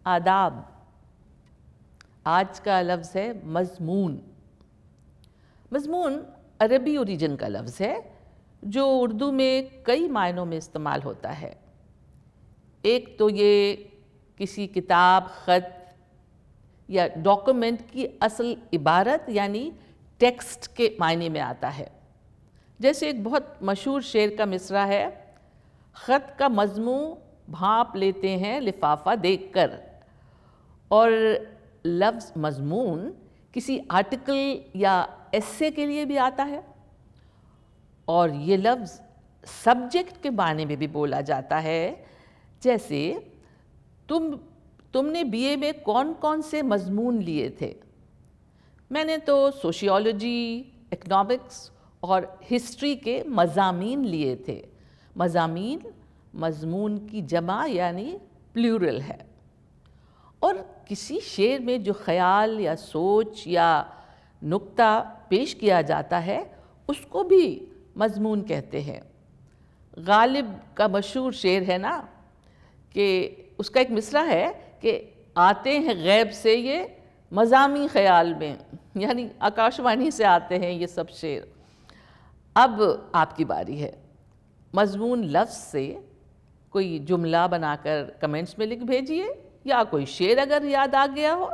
آداب. آج کا لفظ ہے مضمون. مضمون عربی اوریجن کا لفظ ہے جو اردو میں کئی معنوں میں استعمال ہوتا ہے. ایک تو یہ کسی کتاب، خط یا ڈاکومنٹ کی اصل عبارت یعنی ٹیکسٹ کے معنی میں آتا ہے. جیسے ایک بہت مشہور شعر کا مصرع ہے، خط کا مضمون بھانپ لیتے ہیں لفافہ دیکھ کر. اور لفظ مضمون کسی آرٹیکل یا ایسے کے لیے بھی آتا ہے، اور یہ لفظ سبجیکٹ کے معنی میں بھی بولا جاتا ہے. جیسے تم نے بی اے میں کون کون سے مضمون لیے تھے؟ میں نے تو سوشیالوجی، اکنامکس اور ہسٹری کے مضامین لیے تھے. مضامین مضمون کی جمع یعنی پلیورل ہے. اور کسی شعر میں جو خیال یا سوچ یا نکتہ پیش کیا جاتا ہے اس کو بھی مضمون کہتے ہیں. غالب کا مشہور شعر ہے نا کہ اس کا ایک مصرع ہے کہ آتے ہیں غیب سے یہ مضامی خیال میں، یعنی آکاشوانی سے آتے ہیں یہ سب شعر. اب آپ کی باری ہے. مضمون لفظ سے کوئی جملہ بنا کر کمنٹس میں لکھ بھیجئے، یا کوئی شعر اگر یاد آ گیا ہو